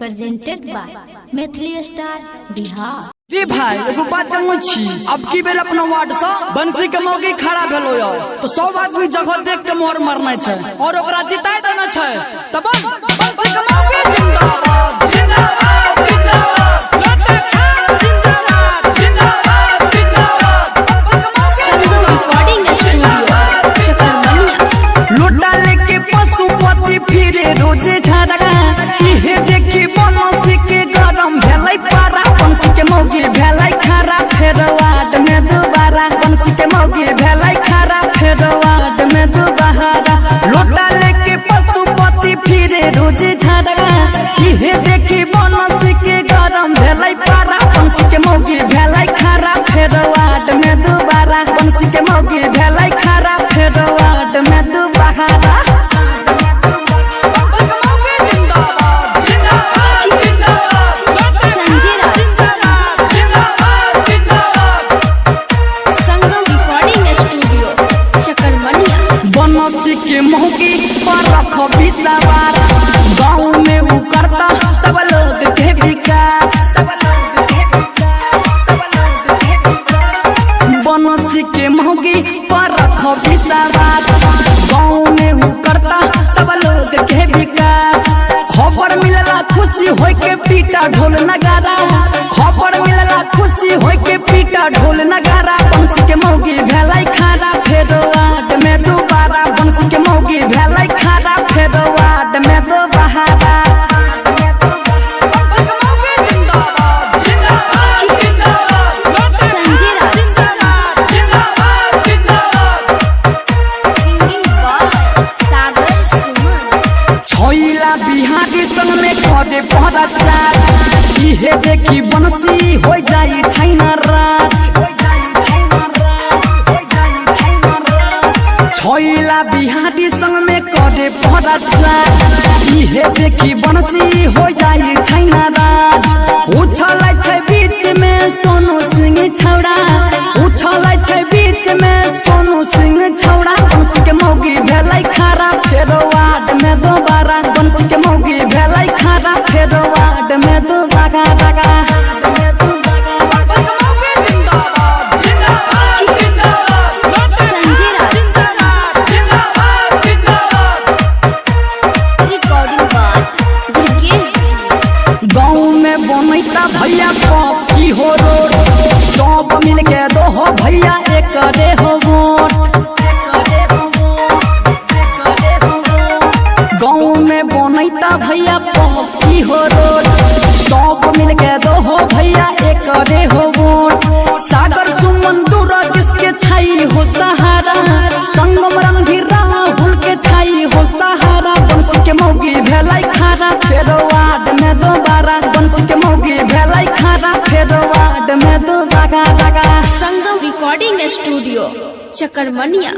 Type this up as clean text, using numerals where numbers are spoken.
presented by Maithili star Bihar. रे भाई एगो बात जानू छी, अब की बेर अपना वार्ड से बंसी के मौके खड़ा भेलो यो तो सब आदमी जगह देख के मोहर मारना छै और ओकरा जिताय देना छै। तब बंसी के मौके जिंदाबाद जिंदाबाद जिंदाबाद लोटा छाप जिंदाबाद जिंदाबाद जिंदाबाद। संगम रिकॉर्डिंग स्टूडियो चकरमनिया। लोटा लेके पशुपति फिरे रोजे झरका, इहे देखी बंसी के गरम भेलै पारा। बंसी के मौके भेलै खरा फेर वार्ड में दोबारा, बंसी के मौके भेलै खरा फेर वार्ड में दोबारा। लोटा लेके पशुपति फिरे रोजे झरका, इहे देखी बंसी के गरम भेलै पारा। बंसी के मौके भेलै खरा फेर वार्ड में दोबारा, बंसी के मौके भेलै खरा फेर वार्ड में दोबारा। बंसी के मौके पर रखो विश्वास, गाँव में उ करता सब लोग के विकास। बंसी के मौके पर रखो विश्वास, गाँव में उ करता सब लोग के विकास। खबर मिलला खुशी होय के पीटा ढोल नगारा, खबर मिलला खुशी होय के पीटा ढोल नगारा। बंसी के मौके भेलै खरा फेर वार्ड में दोबारा, बंसी के मौके भेलै खरा फेर वार्ड में दोबारा। छैला बिहारी संग में करे पहरा चार, इहे देखी बंसी हो जाई छैना राज। छैला बिहारी संग में करे पहरा चार, इहे देखी बंसी हो जाई छैना राज। उछलै छै बीच में सोनू सिंह छौड़ा, उछलै छै बीच में सोनू सिंह छौड़ा। बंसी के मौके भेलै खरा फेर वार्ड में दोबारा, बंसी के मौके भेलै खरा फेर वार्ड में दोबारा। गाँव में बनैता भैया की हो रोड, सब मिल के दो हो भैया एक रे हो वोट। गाँव में बनैता भैया की हो रोड, सब मिल के दो हो भैया एक रे हो वोट। सागर सुमन दूर किसके छाई हो सहारा, संगम रणधीर राहुल के छाई हो सहारा। बंसी के मौके भेलै खरा फेर वार्ड में दोबारा, बंसी के मौके भेलै खरा फेर वार्ड में दोबारा। संगम रिकॉर्डिंग स्टूडियो चकरमनिया।